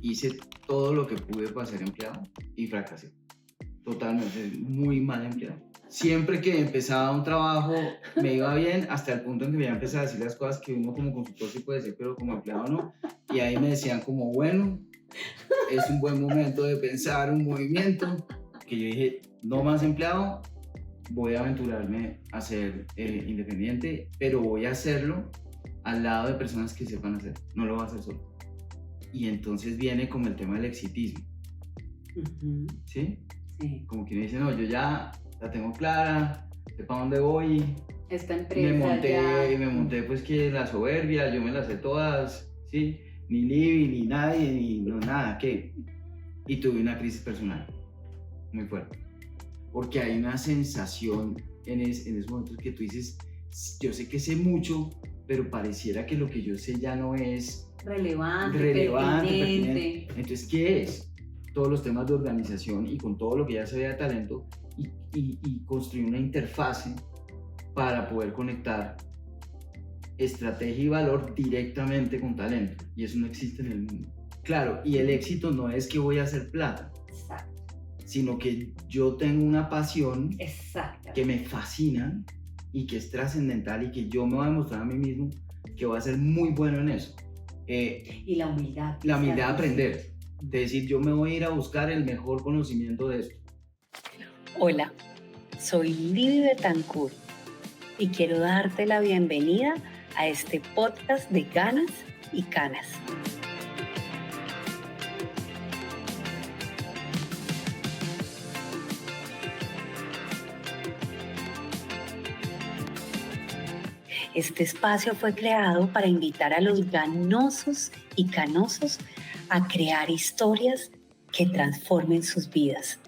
hice todo lo que pude para ser empleado y fracasé. Totalmente, muy mal empleado. Siempre que empezaba un trabajo me iba bien, hasta el punto en que ya empecé a decir las cosas que uno como consultor sí puede decir, pero como empleado no. Y ahí me decían como, bueno, es un buen momento de pensar un movimiento. Que yo dije, no más empleado, voy a aventurarme a ser independiente, pero voy a hacerlo al lado de personas que sepan hacer, no lo voy a hacer solo. Y entonces viene como el tema del exitismo. ¿Sí? Sí. Como que me dice, no, yo ya la tengo clara, sé para dónde voy. Esta empresa me monté pues que la soberbia, yo me las sé todas, ¿sí? Ni Libby, ni nadie, ni no, nada, ¿qué? Y tuve una crisis personal muy fuerte. Porque hay una sensación en esos momentos que tú dices, yo sé que sé mucho, pero pareciera que lo que yo sé ya no es relevante, pertinente. Entonces, ¿qué es? Todos los temas de organización y con todo lo que ya sabía de talento y construir una interfase para poder conectar estrategia y valor directamente con talento. Y eso no existe en el mundo. Claro, y el éxito no es que voy a hacer plata. Exacto. Sino que yo tengo una pasión que me fascina y que es trascendental y que yo me voy a demostrar a mí mismo que voy a ser muy bueno en eso. Y la humildad. La humildad de aprender. De decir, yo me voy a ir a buscar el mejor conocimiento de esto. Hola, soy Libby Betancourt y quiero darte la bienvenida a este podcast de Ganas y Canas. Este espacio fue creado para invitar a los ganosos y canosos a crear historias que transformen sus vidas.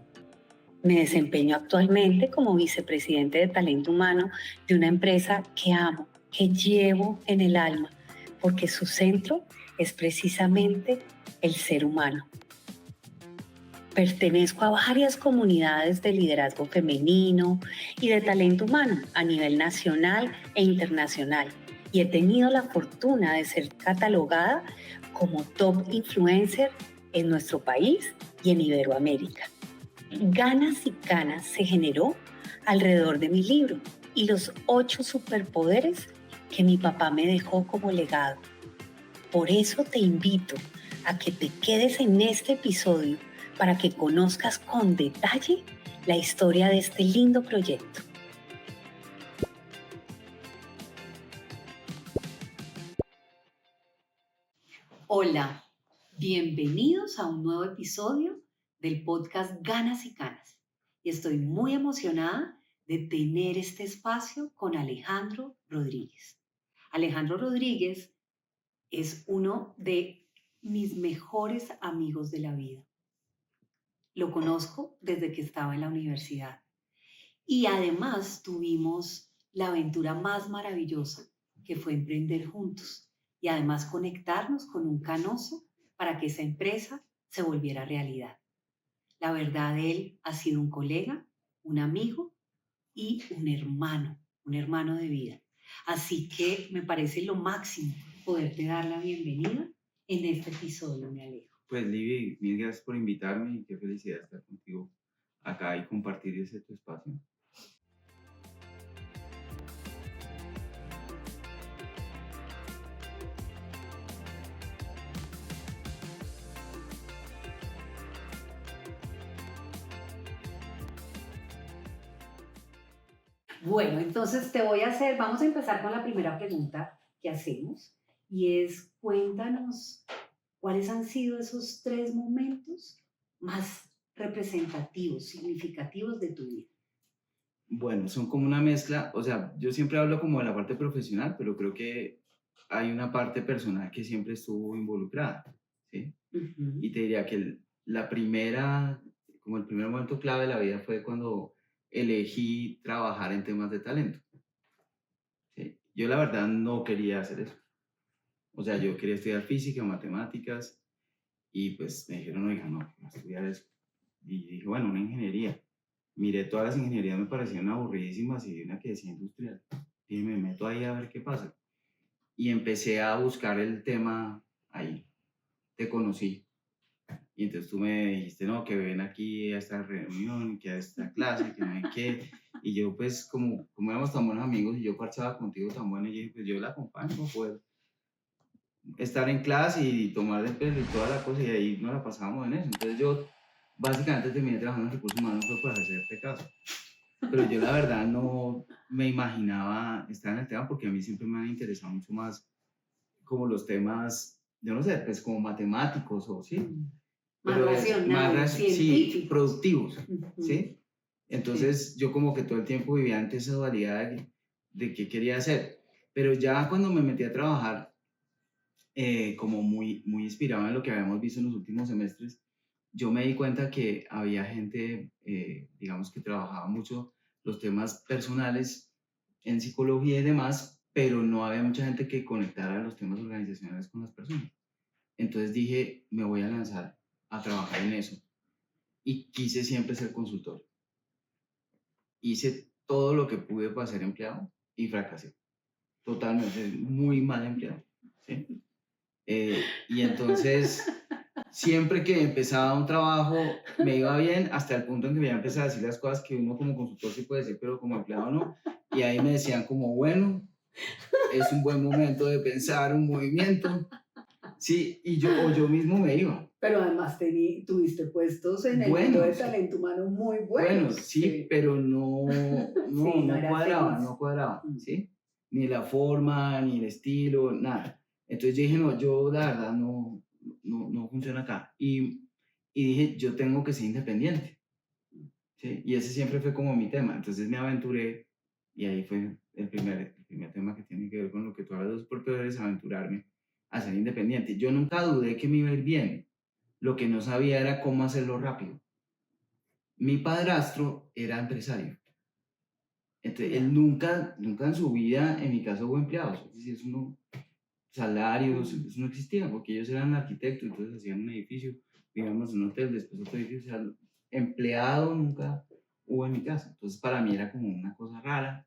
Me desempeño actualmente como vicepresidente de talento humano de una empresa que amo, que llevo en el alma, porque su centro es precisamente el ser humano. Pertenezco a varias comunidades de liderazgo femenino y de talento humano a nivel nacional e internacional y he tenido la fortuna de ser catalogada como top influencer en nuestro país y en Iberoamérica. Ganas y Canas se generó alrededor de mi libro y los 8 superpoderes que mi papá me dejó como legado. Por eso te invito a que te quedes en este episodio para que conozcas con detalle la historia de este lindo proyecto. Hola, bienvenidos a un nuevo episodio del podcast Ganas y Canas. Y estoy muy emocionada de tener este espacio con Alejandro Rodríguez. Alejandro Rodríguez es uno de mis mejores amigos de la vida. Lo conozco desde que estaba en la universidad y además tuvimos la aventura más maravillosa que fue emprender juntos y además conectarnos con un canoso para que esa empresa se volviera realidad. La verdad, él ha sido un colega, un amigo y un hermano de vida. Así que me parece lo máximo poderte dar la bienvenida en este episodio, me Alejo. Pues Libby, mil gracias por invitarme y qué felicidad estar contigo acá y compartir ese tu espacio. Bueno, entonces vamos a empezar con la primera pregunta que hacemos y es, cuéntanos cuáles han sido esos 3 momentos más representativos, significativos de tu vida. Bueno, son como una mezcla, o sea, yo siempre hablo como de la parte profesional, pero creo que hay una parte personal que siempre estuvo involucrada, ¿sí? Uh-huh. Y te diría que la primera, como el primer momento clave de la vida fue cuando elegí trabajar en temas de talento. ¿Sí? Yo la verdad no quería hacer eso. O sea, yo quería estudiar física, matemáticas, y pues me dijeron, oiga, no, voy a estudiar eso. Y dije, bueno, una ingeniería. Miré todas las ingenierías, me parecían aburridísimas y vi una que decía industrial. Y me meto ahí a ver qué pasa. Y empecé a buscar el tema ahí. Te conocí. Y entonces tú me dijiste, no, que ven aquí a esta reunión, que a esta clase, que no sé qué. Y yo, pues, como éramos tan buenos amigos y yo parchaba contigo tan bueno, y yo dije, pues yo la acompaño para poder estar en clase y tomar el pelo y toda la cosa, y ahí nos la pasábamos en eso. Entonces yo básicamente terminé trabajando en recursos humanos fue por hacerte caso. Pero yo la verdad no me imaginaba estar en el tema porque a mí siempre me han interesado mucho más como los temas, yo no sé, pues como matemáticos o sí, Más pero racionales, sí, científicos. productivos, Ujú. ¿sí? Entonces yo como que todo el tiempo vivía ante esa dualidad de qué quería hacer. Pero ya cuando me metí a trabajar, como muy inspirado en lo que habíamos visto en los últimos semestres, yo me di cuenta que había gente, digamos, que trabajaba mucho los temas personales en psicología y demás, pero no había mucha gente que conectara los temas organizacionales con las personas. Entonces dije, me voy a lanzar a trabajar en eso. Y quise siempre ser consultor. Hice todo lo que pude para ser empleado y fracasé. Totalmente, muy mal empleado. ¿Sí? Y entonces, siempre que empezaba un trabajo, me iba bien hasta el punto en que me iba a empezar a decir las cosas que uno como consultor sí puede decir, pero como empleado no. Y ahí me decían como, bueno, es un buen momento de pensar un movimiento. Sí, y yo mismo me iba. Pero además tuviste puestos en el mundo Bueno, de sí, talento humano muy bueno, buenos. sí, Sí, pero no, sí, no no era cuadraba, feliz. no cuadraba, Mm. ¿sí? Ni la forma, ni el estilo, nada. Entonces yo dije, no, yo la verdad no funciona acá. Y dije, yo tengo que ser independiente, ¿sí? Y ese siempre fue como mi tema. Entonces me aventuré y ahí fue el primer tema que tiene que ver con lo que tú hablas de los superpoderes, aventurarme a ser independiente. Yo nunca dudé que me iba a ir bien. Lo que no sabía era cómo hacerlo rápido. Mi padrastro era empresario. Entonces, él Ya. nunca en su vida, en mi caso, hubo empleados. Es decir, eso no, salarios, eso no existía, porque ellos eran arquitectos, entonces hacían un edificio, vivíamos en un hotel, después otro edificio. O sea, empleado nunca hubo en mi casa. Entonces, para mí era como una cosa rara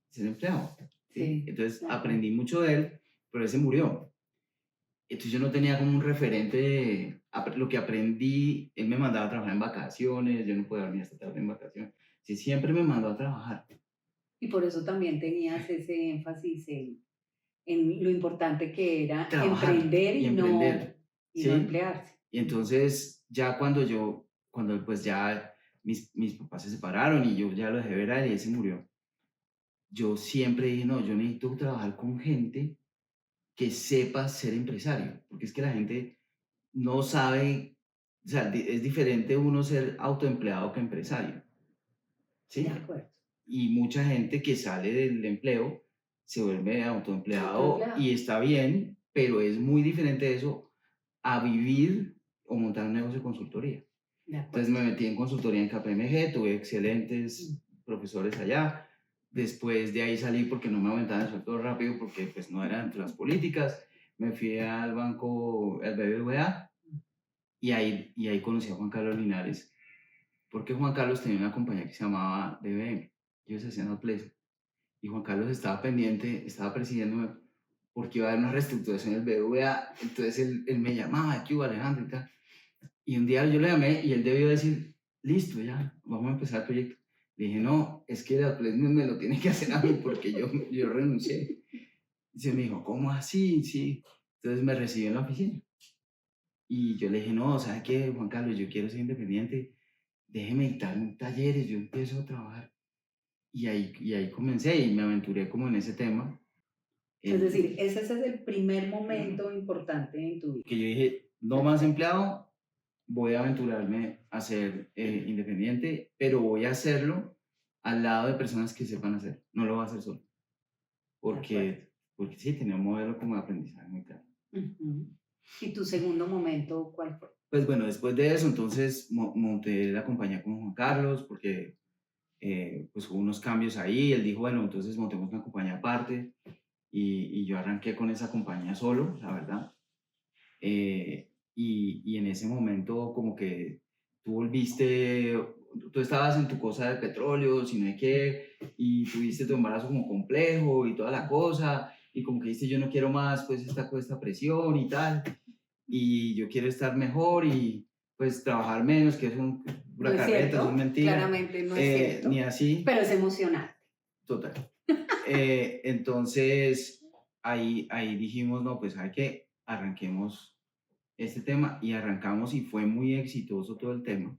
ser empleado. ¿Sí? Sí, Entonces, de acuerdo. aprendí mucho de él, pero él se murió. Entonces, yo no tenía como un referente de lo que aprendí. Él me mandaba a trabajar en vacaciones, yo no podía dormir hasta tarde en vacaciones. Sí, siempre me mandó a trabajar. Y por eso también tenías ese énfasis en lo importante que era Trabajar emprender y emprender, y no ¿sí? emplearse. Y entonces ya cuando pues ya mis papás se separaron y yo ya lo dejé ver a él y él se murió, yo siempre dije, no, yo necesito trabajar con gente que sepa ser empresario, porque es que la gente no sabe, o sea, es diferente uno ser autoempleado que empresario, De ¿sí? acuerdo. Y mucha gente que sale del empleo se vuelve autoempleado Autoempleado. y está bien, pero es muy diferente eso a vivir o montar un negocio de consultoría. De Entonces acuerdo. me metí en consultoría en KPMG, tuve excelentes profesores allá. Después de ahí salí porque no me aumentaban el sueldo rápido porque pues no era dentro de las políticas. Me fui al banco, al BBVA, y ahí conocí a Juan Carlos Linares, porque Juan Carlos tenía una compañía que se llamaba DBM. Ellos hacían outplays. Y Juan Carlos estaba pendiente, estaba persiguiéndome porque iba a haber una reestructuración del BBVA. Entonces él me llamaba, ¿qué hubo, Alejandro? Y tal. Y un día yo le llamé y él debió decir, listo, ya, vamos a empezar el proyecto. Le dije, no, es que el outplacement me lo tiene que hacer a mí porque yo renuncié. Y se me dijo, ¿cómo así? Sí. Entonces me recibió en la oficina. Y yo le dije, no, ¿sabes qué, Juan Carlos? Yo quiero ser independiente. Déjeme dictar talleres, yo empiezo a trabajar. Y ahí comencé y me aventuré como en ese tema. Es decir, ese es el primer momento importante en tu vida. Que yo dije, no más empleado, voy a aventurarme a ser independiente, pero voy a hacerlo al lado de personas que sepan hacer. No lo voy a hacer solo. De acuerdo. Porque sí, tenía un modelo como de aprendizaje muy claro. Ujú. ¿Y tu segundo momento cuál fue? Pues bueno, después de eso, entonces monté la compañía con Juan Carlos, porque pues hubo unos cambios ahí. Él dijo, bueno, entonces montemos una compañía aparte. Y yo arranqué con esa compañía solo, la verdad. Y en ese momento como que tú estabas en tu cosa de petróleo, si no hay qué, y tuviste tu embarazo como complejo y toda la cosa, y como que dijiste yo no quiero más pues esta presión y tal, y yo quiero estar mejor y pues trabajar menos, que es No una es carreta, cierto, es una mentira. claramente no es cierto, Ni así, pero es emocionante. total. Entonces, ahí dijimos, no, pues hay que arranquemos este tema y arrancamos y fue muy exitoso todo el tema.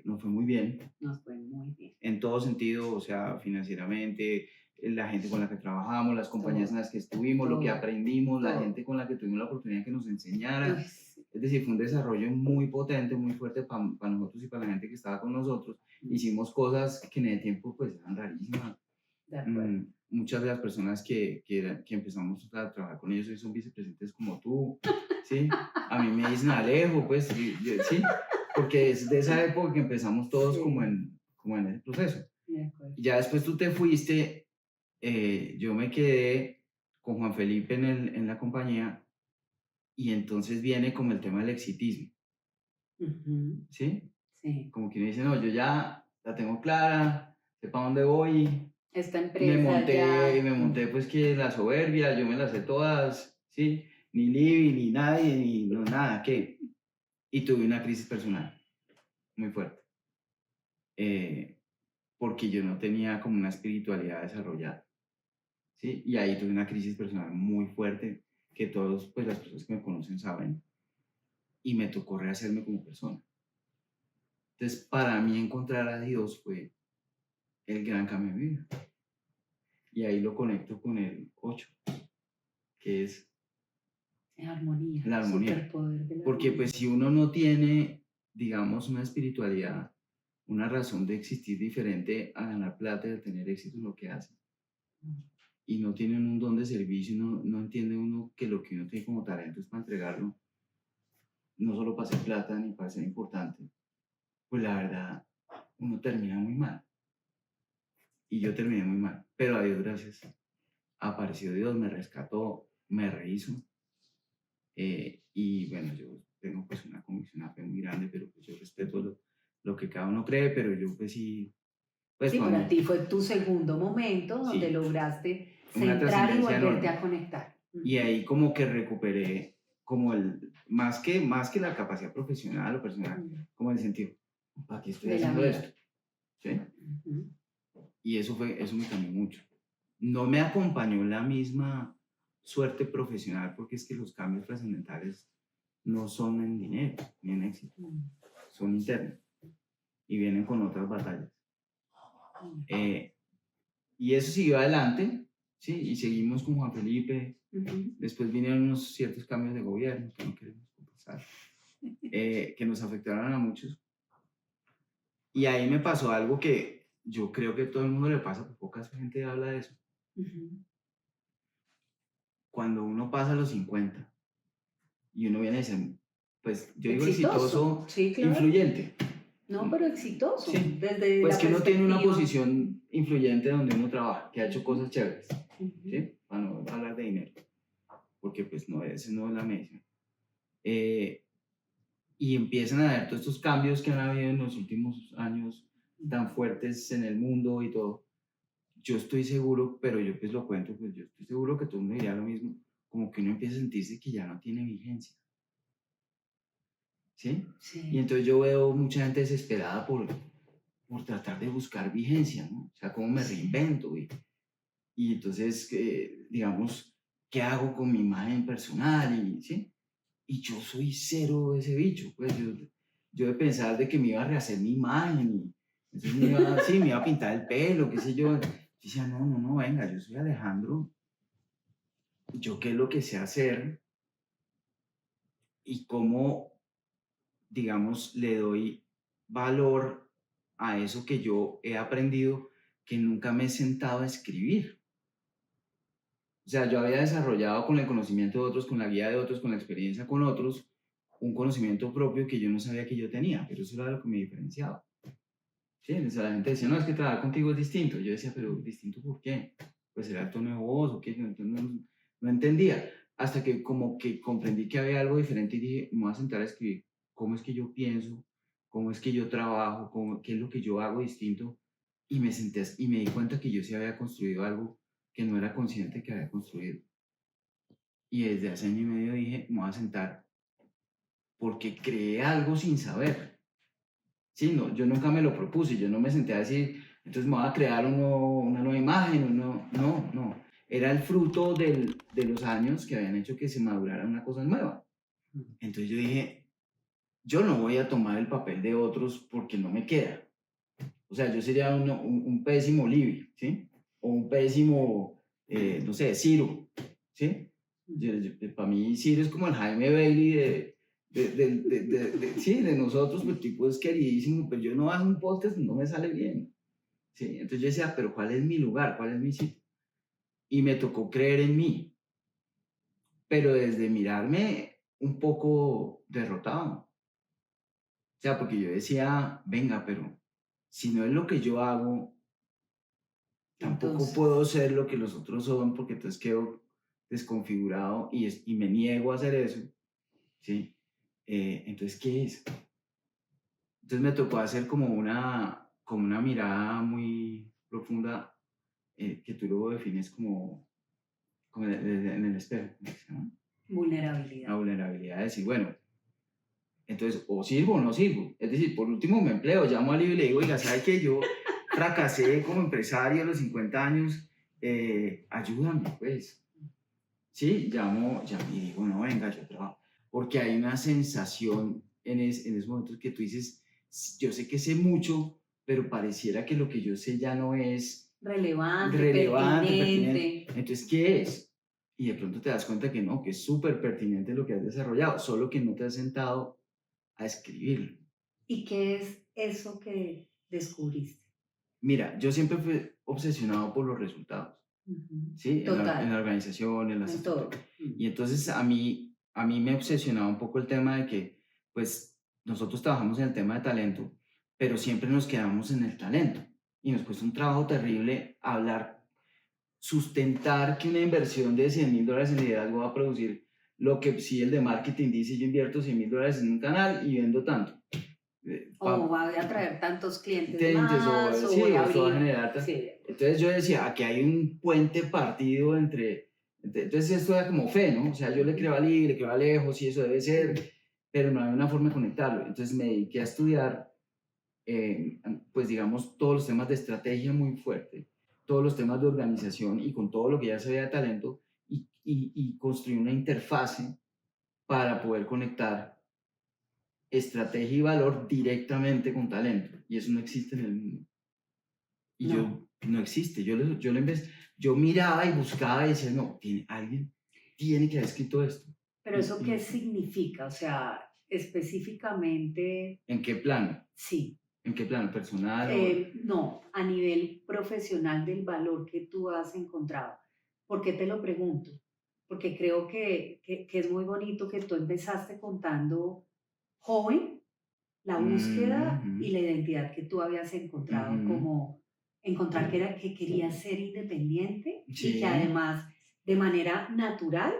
Nos fue muy bien Nos fue muy bien. en todo sentido, o sea, financieramente, la gente con la que trabajamos, las compañías en las que estuvimos, lo que Todo, aprendimos, la todo. gente con la que tuvimos la oportunidad que nos enseñara. Uy, sí. Es decir, fue un desarrollo muy potente, muy fuerte para nosotros y para la gente que estaba con nosotros. Hicimos cosas que en el tiempo pues eran rarísimas. De acuerdo. Muchas de las personas que empezamos a trabajar con ellos hoy son vicepresidentes como tú, ¿sí? A mí me dicen Alejo, pues, sí, porque es de esa época que empezamos todos Sí. como en ese proceso. De acuerdo. Y ya después tú te fuiste, yo me quedé con Juan Felipe en la compañía y entonces viene como el tema del exitismo, Ujú, ¿sí? sí. Como que uno dice, no, yo ya la tengo clara, sé para dónde voy, Esta me empresa ya. monté pues que la soberbia, yo me las sé todas, ¿sí? Ni Libby, ni nadie, ni no, nada, ¿qué? Y tuve una crisis personal muy fuerte, porque yo no tenía como una espiritualidad desarrollada, ¿sí? Y ahí tuve una crisis personal muy fuerte, que todos, pues las personas que me conocen saben, y me tocó rehacerme como persona. Entonces, para mí encontrar a Dios fue el gran cambio de mi vida. Y ahí lo conecto con el 8, que es Armonía. la armonía. Superpoder de la Porque armonía. pues si uno no tiene, digamos, una espiritualidad, una razón de existir diferente a ganar plata y a tener éxito en lo que hace, y no tienen un don de servicio, no entiende uno que lo que uno tiene como talento es para entregarlo, no solo para hacer plata ni para ser importante, pues la verdad, uno termina muy mal. Y yo terminé muy mal, pero a Dios gracias. Apareció Dios, me rescató, me rehizo. Y bueno, yo tengo pues una convicción a fe muy grande, pero pues yo respeto lo que cada uno cree, pero yo pues sí, pues Sí, para para mí, ti fue tu segundo momento donde sí, lograste una centrar y trascendencia volverte enorme. a conectar. Y ahí como que recuperé como más que la capacidad profesional o personal, como el sentido, ¿para qué estoy De la haciendo vida. esto? ¿Sí? Ujú. Y eso me cambió mucho. No me acompañó la misma suerte profesional porque es que los cambios trascendentales no son en dinero ni en éxito, son internos y vienen con otras batallas. Y eso siguió adelante, ¿sí? Y seguimos con Juan Felipe. Después vinieron unos ciertos cambios de gobierno que no queremos pasar, que nos afectaron a muchos. Y ahí me pasó algo que yo creo que todo el mundo le pasa, pero poca gente habla de eso. Cuando uno pasa los 50 y uno viene a ser, pues yo digo exitoso, Sí, claro. influyente. No, pero exitoso. Sí, Desde pues la que uno tiene una perspectiva. posición influyente donde uno trabaja, que ha hecho cosas chéveres, Ujú. ¿sí? Para no hablar de dinero, porque pues no, esa no es la medición. Y empiezan a haber todos estos cambios que han habido en los últimos años tan fuertes en el mundo y todo. Yo estoy seguro, pero yo pues lo cuento, pues yo estoy seguro que todo el mundo diría lo mismo, como que uno empieza a sentirse que ya no tiene vigencia. ¿Sí? Sí. Y entonces yo veo mucha gente desesperada por tratar de buscar vigencia, ¿no? O sea, cómo me reinvento. Y entonces, digamos, ¿qué hago con mi imagen personal? ¿Sí? Y yo soy cero ese bicho, pues yo de pensar de que me iba a rehacer mi imagen, y entonces me iba a pintar el pelo, qué sé yo. Yo decía, no, venga, yo soy Alejandro, yo qué es lo que sé hacer y cómo, digamos, le doy valor a eso que yo he aprendido, que nunca me he sentado a escribir. O sea, yo había desarrollado con el conocimiento de otros, con la guía de otros, con la experiencia con otros, un conocimiento propio que yo no sabía que yo tenía, pero eso era lo que me diferenciaba. ¿Sí? O sea, la gente decía, no, es que trabajar contigo es distinto. Yo decía, pero ¿distinto por qué? Pues era el tono de voz o qué, entonces no entendía. Hasta que como que comprendí que había algo diferente y dije, me voy a sentar a escribir cómo es que yo pienso, cómo es que yo trabajo, qué es lo que yo hago distinto. Y me senté y me di cuenta que yo sí había construido algo que no era consciente que había construido. Y desde hace año y medio dije, me voy a sentar porque creé algo sin saber. Sí, no, yo nunca me lo propuse, yo no me senté a decir, entonces me voy a crear una nueva imagen, no. Era el fruto de los años que habían hecho que se madurara una cosa nueva. Entonces yo dije, yo no voy a tomar el papel de otros porque no me queda. O sea, yo sería un pésimo Libby, ¿sí? O un pésimo, no sé, Ciro, ¿sí? Para mí Ciro es como el Jaime Bailey sí, de nosotros, pues el tipo es queridísimo, pero yo no hago un podcast, no me sale bien, ¿sí? Entonces yo decía, pero ¿cuál es mi lugar? ¿Cuál es mi sitio? Y me tocó creer en mí, pero desde mirarme un poco derrotado. O sea, porque yo decía, venga, pero si no es lo que yo hago, tampoco Entonces, puedo ser lo que los otros son, porque entonces quedo desconfigurado y me niego a hacer eso, ¿sí? Entonces, ¿qué es? Entonces me tocó hacer como una mirada muy profunda, que tú lo defines como en el espejo, ¿cómo se llama? La vulnerabilidad. vulnerabilidad de decir, bueno, entonces o sirvo o no sirvo. Es decir, por último me empleo, llamo a Livio y le digo, oiga, ¿sabe que yo fracasé como empresario a los 50 años? Ayúdame, pues. Sí, llamo y digo, no, venga, yo trabajo. Porque hay una sensación en esos momentos que tú dices, yo sé que sé mucho, pero pareciera que lo que yo sé ya no es Relevante, relevante, pertinente. Entonces, ¿qué es? Y de pronto te das cuenta que no, que es súper pertinente lo que has desarrollado, solo que no te has sentado a escribirlo. ¿Y qué es eso que descubriste? Mira, yo siempre fui obsesionado por los resultados, ¿sí? En la Total, organización, en las en todo. estructuras. Y entonces a mí me obsesionaba un poco el tema de que, pues, nosotros trabajamos en el tema de talento, pero siempre nos quedamos en el talento. Y nos cuesta un trabajo terrible hablar, sustentar que una inversión de $100,000 en liderazgo va a producir lo que si el de marketing dice, yo invierto $100,000 en un canal y vendo tanto. O voy a traer tantos clientes Clientes más, o sí, voy a o esto va a abrir. generar. Sí. Entonces yo decía, aquí hay un puente partido entonces esto era como fe, ¿no? O sea, yo le creo a Lee, le creo a Alejo, sí, eso debe ser, pero no hay una forma de conectarlo. Entonces me dediqué a estudiar, pues digamos, todos los temas de estrategia muy fuerte, todos los temas de organización y con todo lo que ya sabía de talento y construí una interfase para poder conectar estrategia y valor directamente con talento. Y eso no existe en el mundo. Y No. no existe. Yo miraba y buscaba y decía, no, alguien tiene que haber escrito esto. Pero ¿eso qué significa? O sea, específicamente, ¿En qué plano? sí. ¿En qué plano? ¿Personal No, a nivel profesional del valor que tú has encontrado. ¿Por qué te lo pregunto? Porque creo que es muy bonito que tú empezaste contando joven la búsqueda y la identidad que tú habías encontrado, como encontrar que querías ser independiente y Sí, que además de manera natural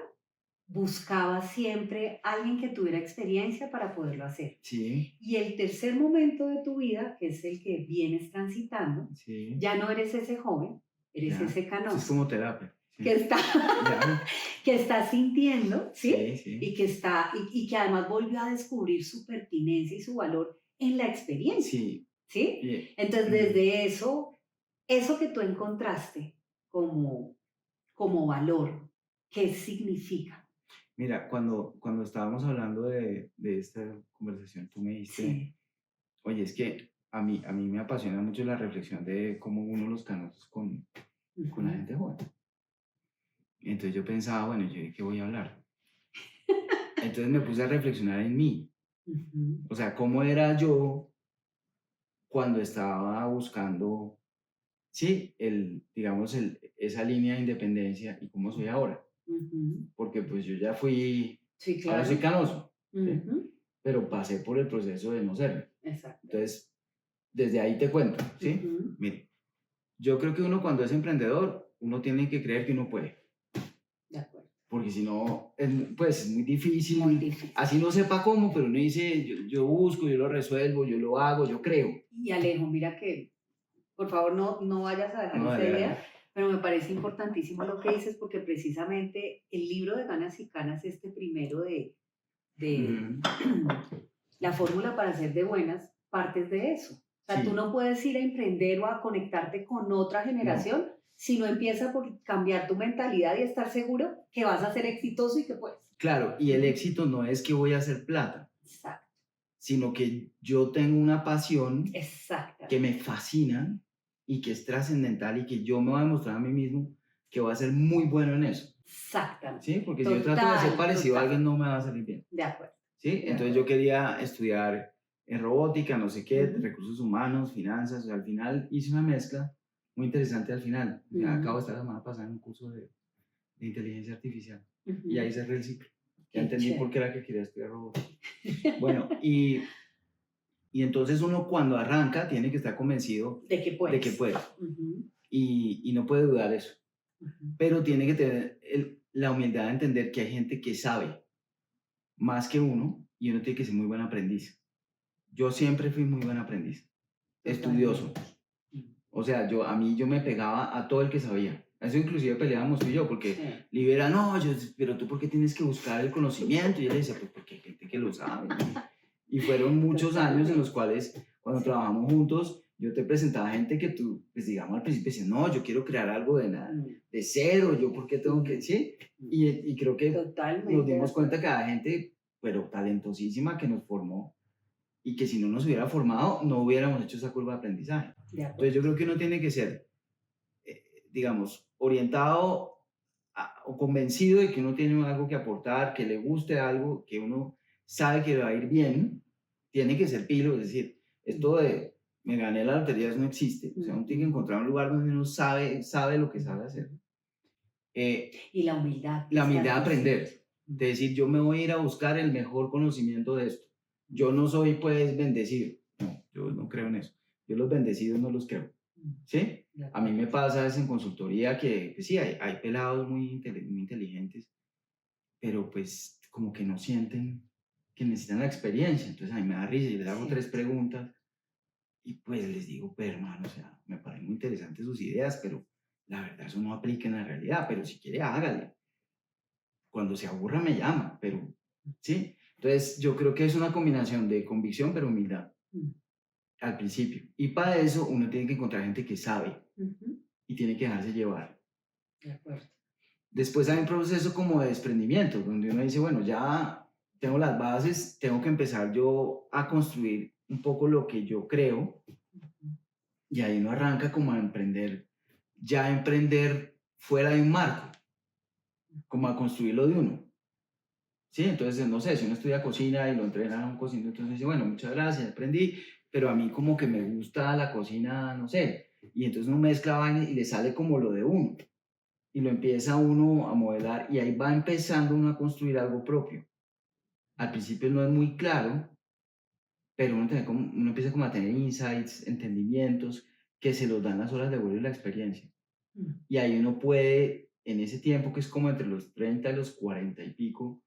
buscaba siempre alguien que tuviera experiencia para poderlo hacer. sí, Y el tercer momento de tu vida, que es el que vienes transitando, sí. ya no eres ese joven, eres Ya. ese Eso es canoso como terapia. Sí. que está, Ya. que está sintiendo, ¿sí? Sí, sí. Y que está, y que además volvió a descubrir su pertinencia y su valor en la experiencia, Sí. ¿sí? Y- Entonces, desde eso que tú encontraste como valor, ¿qué significa? Mira, cuando estábamos hablando de esta conversación, tú me dijiste, Sí. oye, es que a mí me apasiona mucho la reflexión de cómo uno los canosos con la gente joven. Entonces yo pensaba, bueno, ¿yo de qué voy a hablar? Entonces me puse a reflexionar en mí. O sea, ¿cómo era yo cuando estaba buscando, sí, digamos, esa línea de independencia y cómo soy ahora? Porque pues yo ya fui, Sí, ahora soy claro. canoso, ¿sí? Pero pasé por el proceso de no serlo. Exacto. Entonces, desde ahí te cuento, ¿sí? Mire, yo creo que uno cuando es emprendedor, uno tiene que creer que uno puede. De acuerdo. Porque si no, pues es muy difícil. Muy difícil. Así no sepa cómo, pero uno dice, yo busco, yo lo resuelvo, yo lo hago, yo creo. Y Alejo, mira que, por favor, no vayas a dejar No, esa dale, idea, dale. Pero me parece importantísimo lo que dices porque precisamente el libro de Ganas y Canas, este primero de Ujú. la fórmula para ser de buenas, partes de eso. O sea, tú Sí, no puedes ir a emprender o a conectarte con otra no, generación si no empieza por cambiar tu mentalidad y estar seguro que vas a ser exitoso y que puedes. claro, y el éxito no es que voy a hacer plata, Exacto, sino que yo tengo una pasión que exactamente, me fascina y que es trascendental y que yo me voy a demostrar a mí mismo que voy a ser muy bueno en eso, exactamente. ¿sí? Porque si yo trato de ser Total, parecido a total. alguien no me va a salir bien, De acuerdo, ¿sí? de Entonces yo acuerdo. quería estudiar en robótica, no sé qué, Ujú, recursos humanos, finanzas, o sea, al final hice una mezcla muy interesante al final. O sea, acabo ujú, de estar la semana pasada en un curso de inteligencia artificial y ahí ujú. cerré el ciclo. Ya Qué entendí por qué chévere. era que quería estudiar robótica. Bueno, y entonces uno cuando arranca tiene que estar convencido De que de que puedes. puede Ujú, y no puede dudar eso, ujú. pero tiene que tener la humildad de entender que hay gente que sabe más que uno y uno tiene que ser muy buen aprendiz. Yo siempre fui muy buen aprendiz, estudioso. Totalmente. Mm. O sea, yo me pegaba a todo el que sabía. Eso inclusive peleábamos tú y yo, porque Sí. Libera, no, pero tú por qué tienes que buscar el conocimiento. Y yo le decía, pues porque hay gente que lo sabe. Y fueron muchos años en los Totalmente. cuales, cuando Sí. trabajamos juntos, yo te presentaba gente que tú, pues digamos al principio decías, no, yo quiero crear algo de nada, Mm, de cero, yo por qué tengo que, mm, ¿sí? mm. Y creo que nos Totalmente de dimos cuenta acuerdo. que había gente, pero talentosísima que nos formó y que si no nos hubiera formado, no hubiéramos hecho esa curva de aprendizaje. De Entonces yo acuerdo. creo que uno tiene que ser, digamos, orientado o convencido de que uno tiene algo que aportar, que le guste algo, que uno sabe que le va a ir bien, tiene que ser pilo, es decir, esto Mm, de me gané la lotería eso no existe, o sea, uno tiene que mm, encontrar un lugar donde uno sabe lo que mm, sabe hacer. mm. Eh, Y la humildad que la estás humildad de diciendo. aprender, Mm, de decir, yo me voy a ir a buscar el mejor conocimiento de esto. mm, Yo no soy pues bendecido, no, yo no creo en eso. Yo los bendecidos no los creo, mm. ¿sí? De A mí me acuerdo. pasa es en consultoría que, pues sí, hay pelados muy inteligentes, pero pues como que no sienten que necesitan la experiencia. Entonces a mí me da risa y les hago tres Cierto. preguntas y pues les digo, pero hermano, o sea, me parecen muy interesantes sus ideas, pero la verdad eso no aplica en la realidad, pero si quiere hágale. Cuando se aburra me llama, pero sí. Entonces yo creo que es una combinación de convicción pero humildad Mm, al principio. Y para eso uno tiene que encontrar gente que sabe ujú. y tiene que dejarse llevar. De acuerdo. Después hay un proceso como de desprendimiento, donde uno dice, bueno, ya tengo las bases, tengo que empezar yo a construir un poco lo que yo creo, Ujú, y ahí uno arranca como a emprender, ya emprender fuera de un marco, como a construirlo de uno. Sí, entonces, no sé, si uno estudia cocina y lo entrena a un cocinero, entonces dice, bueno, muchas gracias, aprendí, pero a mí como que me gusta la cocina, no sé, y entonces uno mezcla vainas y le sale como lo de uno, y lo empieza uno a modelar, y ahí va empezando uno a construir algo propio. Al principio no es muy claro, pero uno empieza como a tener insights, entendimientos, que se los dan las horas de vuelo y la experiencia. mm. Y ahí uno puede, en ese tiempo que es como entre los 30 y los 40 y pico,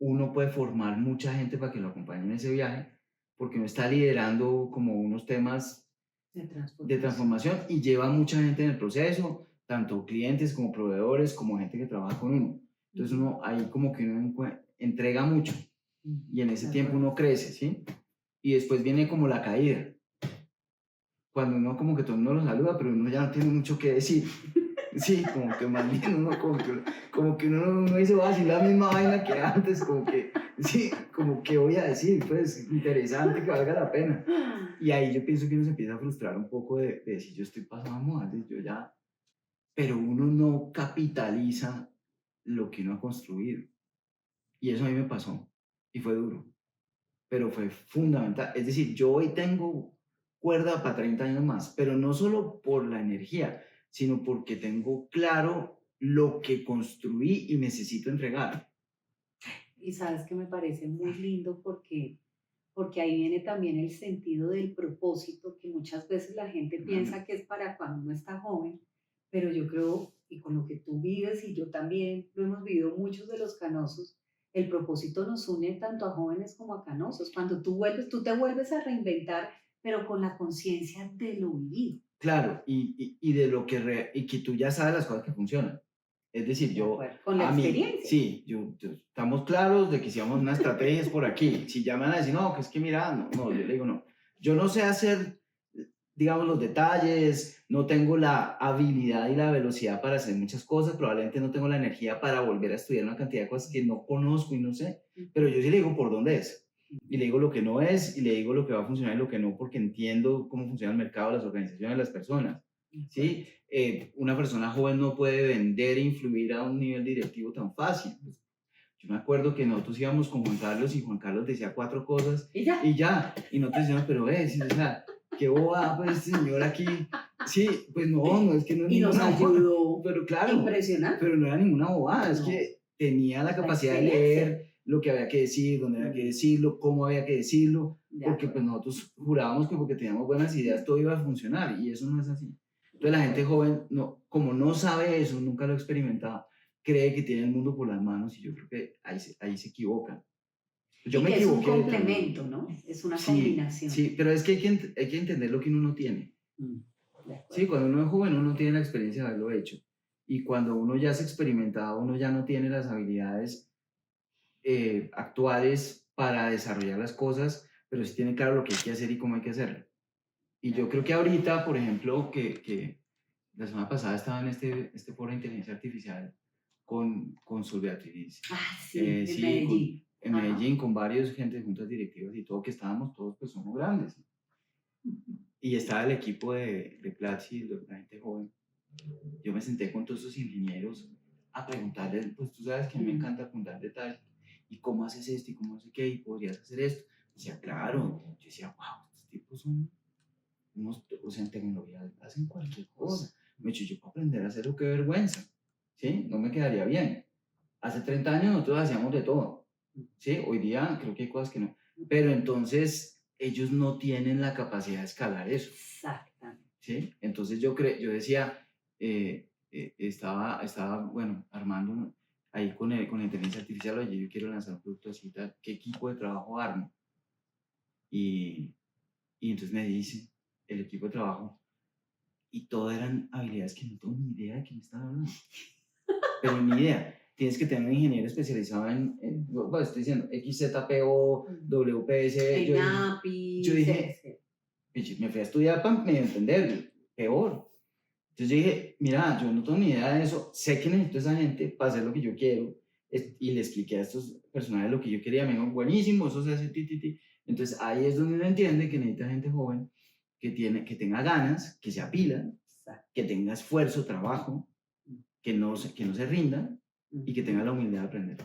uno puede formar mucha gente para que lo acompañe en ese viaje, porque uno está liderando como unos temas De de transformación. transformación y lleva mucha gente en el proceso, tanto clientes como proveedores, como gente que trabaja con uno. Entonces Ujú, uno ahí como que uno entrega mucho y en mm. ese De tiempo acuerdo. uno crece, ¿sí? Y después viene como la caída, cuando uno como que todo el mundo lo saluda, pero uno ya no tiene mucho que decir. Sí, como que más bien uno como que uno dice, va a decir la misma vaina que antes, como que, sí, como que voy a decir, pues, interesante, que valga la pena. Y ahí yo pienso que uno se empieza a frustrar un poco de decir, yo estoy pasando modas, yo ya, pero uno no capitaliza lo que uno ha construido. Y eso a mí me pasó, y fue duro, pero fue fundamental. Es decir, yo hoy tengo cuerda para 30 años más, pero no solo por la energía, sino porque tengo claro lo que construí y necesito entregar. Y sabes que me parece muy lindo porque ahí viene también el sentido del propósito, que muchas veces la gente Claro. piensa que es para cuando uno está joven, pero yo creo, y con lo que tú vives y yo también lo hemos vivido muchos de los canosos, el propósito nos une tanto a jóvenes como a canosos. Cuando tú vuelves, tú te vuelves a reinventar, pero con la conciencia de lo vivido. claro, y de lo que, y que tú ya sabes las cosas que funcionan. Es decir, De yo, acuerdo, con la a mí, experiencia. sí, estamos claros de que si vamos a una estrategia es por aquí. Si ya me van a decir, no, que es que mira, no, no, yo le digo, no. Yo no sé hacer, digamos, los detalles, no tengo la habilidad y la velocidad para hacer muchas cosas, probablemente no tengo la energía para volver a estudiar una cantidad de cosas que no conozco y no sé, pero yo sí le digo por dónde es. Y le digo lo que no es y le digo lo que va a funcionar y lo que no, porque entiendo cómo funciona el mercado, las organizaciones, las personas. ¿Sí? Una persona joven no puede vender e influir a un nivel directivo tan fácil. Pues, yo me acuerdo que nosotros íbamos con Juan Carlos y Juan Carlos decía 4 cosas ¿Y ya? y ya, y nosotros decíamos, pero sí, o sea, qué boba, pues este señor aquí. Sí, pues no, no es que no es Y nos ninguna bobada, ayudó. pero claro, Impresionante. pero no era ninguna bobada, es No. que tenía la La capacidad de experiencia. leer lo que había que decir, dónde había que decirlo, cómo había que decirlo, De porque pues acuerdo. nosotros jurábamos que porque teníamos buenas ideas todo iba a funcionar y eso no es así. Entonces la gente joven, no, como no sabe eso, nunca lo ha experimentado, cree que tiene el mundo por las manos y yo creo que ahí se equivocan. Yo Y me que es un equivoqué también. complemento, ¿no? Es una Sí, combinación. sí, pero es que hay que entender lo que uno no tiene. De acuerdo. Sí, cuando uno es joven uno no tiene la experiencia de haberlo hecho. Y cuando uno ya es experimentado, uno ya no tiene las habilidades actuales para desarrollar las cosas, pero sí tiene claro lo que hay que hacer y cómo hay que hacerlo. Y yo creo que ahorita, por ejemplo, que la semana pasada estaba en este foro de inteligencia artificial con Sol Beatriz. Ah, sí, en Sí, Medellín. en Medellín, con varios gente de juntas directivas y todo, que estábamos todos, pues somos grandes. Y estaba el equipo de Platzi, la gente joven. Yo me senté con todos esos ingenieros a preguntarles, pues tú sabes que a mí me encanta preguntar detalles. ¿Y cómo haces esto? ¿Y cómo haces qué? ¿Y podrías hacer esto? Decía, claro. Yo decía, wow, estos tipos son unos, o sea, en tecnología hacen cualquier cosa. Me he dicho, yo puedo aprender a hacer lo que vergüenza. ¿Sí? No me quedaría bien. Hace 30 años nosotros hacíamos de todo. ¿Sí? Hoy día creo que hay cosas que no. Pero entonces ellos no tienen la capacidad de escalar eso. Exactamente. ¿Sí? Entonces yo decía, estaba, bueno, armando ahí con la inteligencia artificial, oye, yo quiero lanzar un producto así, tal, ¿qué equipo de trabajo armo? Y entonces me dice el equipo de trabajo, y todo eran habilidades que no tengo ni idea de qué me están hablando. Pero ni idea. Tienes que tener un ingeniero especializado bueno, estoy diciendo, XZPO, WPS. En API. Yo dije, me fui a estudiar para medio entender, peor. Entonces yo dije, mira, yo no tengo ni idea de eso, sé que necesito a esa gente para hacer lo que yo quiero. Y le expliqué a estos personajes lo que yo quería, me dijo, buenísimo, eso se hace ti. Entonces ahí es donde uno entiende que necesita gente joven que tenga ganas, que se apila, que tenga esfuerzo, trabajo, que no se rinda y que tenga la humildad de aprender.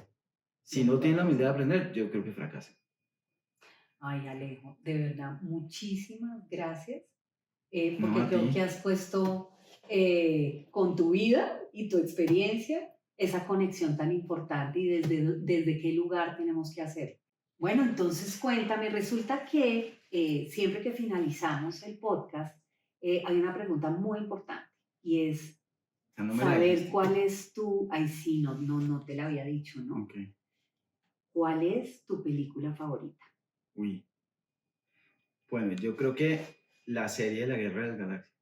Si no tiene la humildad de aprender, yo creo que fracasa. Ay, Alejo, de verdad, muchísimas gracias, No, porque a creo ti. que has puesto con tu vida y tu experiencia esa conexión tan importante y desde qué lugar tenemos que hacerlo. Bueno, entonces cuéntame, resulta que siempre que finalizamos el podcast, hay una pregunta muy importante y es No me la saber dijiste. cuál es tu, ay sí, no te la había dicho, ¿no? Okay. ¿Cuál es tu película favorita? Uy. Bueno, yo creo que la serie de la Guerra de las Galaxias.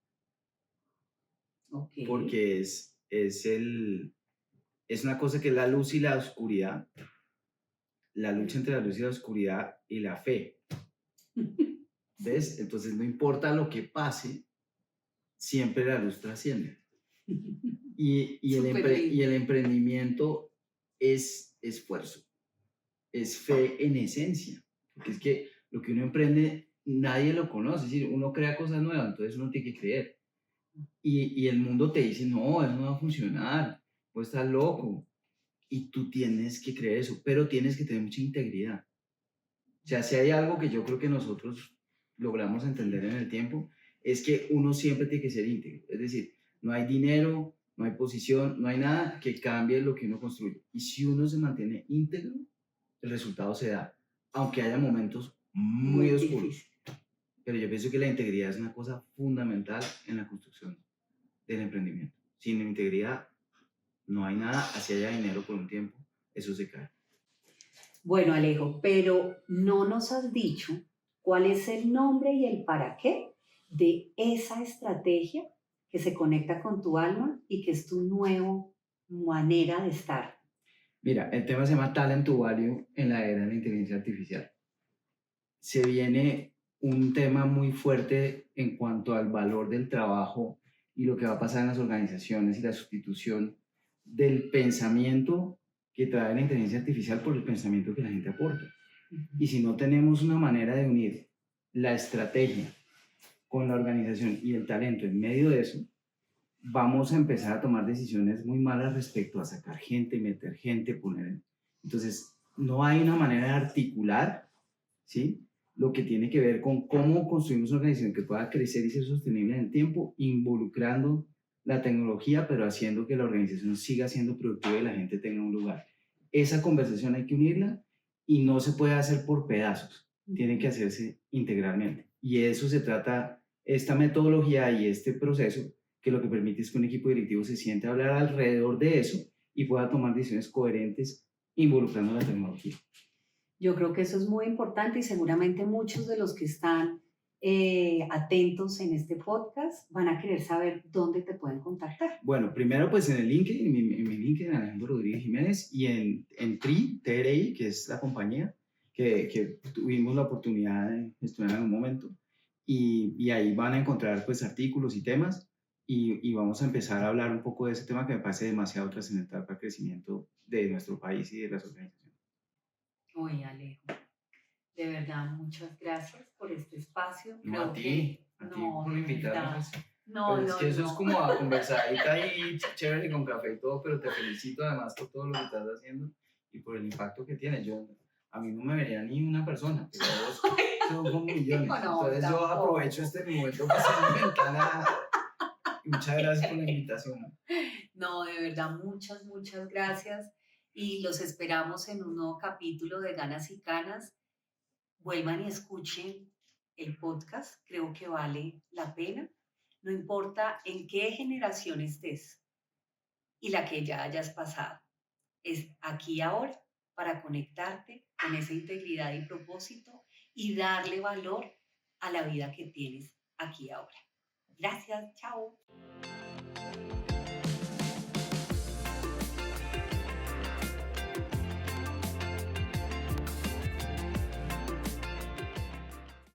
Ok. Porque es una cosa que es la luz y la oscuridad, la lucha entre la luz y la oscuridad y la fe. ¿Ves? Entonces no importa lo que pase, siempre la luz trasciende. Y el emprendimiento es esfuerzo, es fe en esencia. Porque es que lo que uno emprende, nadie lo conoce. Es decir, uno crea cosas nuevas, entonces uno tiene que creer. Y el mundo te dice, no, eso no va a funcionar, pues estás loco. Y tú tienes que creer eso, pero tienes que tener mucha integridad. O sea, si hay algo que yo creo que nosotros logramos entender en el tiempo, es que uno siempre tiene que ser íntegro. Es decir, no hay dinero, no hay posición, no hay nada que cambie lo que uno construye. Y si uno se mantiene íntegro, el resultado se da, aunque haya momentos muy oscuros. Difícil. Pero yo pienso que la integridad es una cosa fundamental en la construcción del emprendimiento. Sin integridad no hay nada, así haya dinero por un tiempo, eso se cae. Bueno, Alejo, pero no nos has dicho cuál es el nombre y el para qué de esa estrategia que se conecta con tu alma y que es tu nueva manera de estar? Mira, el tema se llama Talent to Value en la era de la inteligencia artificial. Se viene un tema muy fuerte en cuanto al valor del trabajo y lo que va a pasar en las organizaciones y la sustitución del pensamiento que trae la inteligencia artificial por el pensamiento que la gente aporta. Y si no tenemos una manera de unir la estrategia con la organización y el talento en medio de eso, vamos a empezar a tomar decisiones muy malas respecto a sacar gente, meter gente, poner... Entonces, no hay una manera de articular, ¿sí?, lo que tiene que ver con cómo construimos una organización que pueda crecer y ser sostenible en el tiempo, involucrando la tecnología, pero haciendo que la organización siga siendo productiva y la gente tenga un lugar. Esa conversación hay que unirla y no se puede hacer por pedazos, tiene que hacerse integralmente. Y de eso se trata esta metodología y este proceso, que lo que permite es que un equipo directivo se siente a hablar alrededor de eso y pueda tomar decisiones coherentes involucrando la tecnología. Yo creo que eso es muy importante y seguramente muchos de los que están atentos en este podcast van a querer saber dónde te pueden contactar. Bueno, primero pues en el LinkedIn, en mi LinkedIn, Alejandro Rodríguez Jiménez, y en TRI, que es la compañía que tuvimos la oportunidad de gestionar en un momento, y ahí van a encontrar pues artículos y temas, y vamos a empezar a hablar un poco de ese tema que me parece demasiado trascendental para el crecimiento de nuestro país y de las organizaciones. Oye, Alejo, de verdad, muchas gracias por este espacio. No, Creo a ti que por de invitarme. verdad. Pues. No, Pero es que eso no. es como a conversadita y chévere con café y todo, pero te felicito además por todo lo que estás haciendo y por el impacto que tienes. A mí no me vería ni una persona, pero vos son como millones. No, Entonces yo tampoco. aprovecho este momento para hacer una ventana. Y muchas gracias por la invitación. No, de verdad, muchas, muchas gracias. Y los esperamos en un nuevo capítulo de Ganas y Canas. Vuelvan y escuchen el podcast, creo que vale la pena. No importa en qué generación estés y la que ya hayas pasado. Es aquí ahora para conectarte con esa integridad y propósito y darle valor a la vida que tienes aquí ahora. Gracias, chao.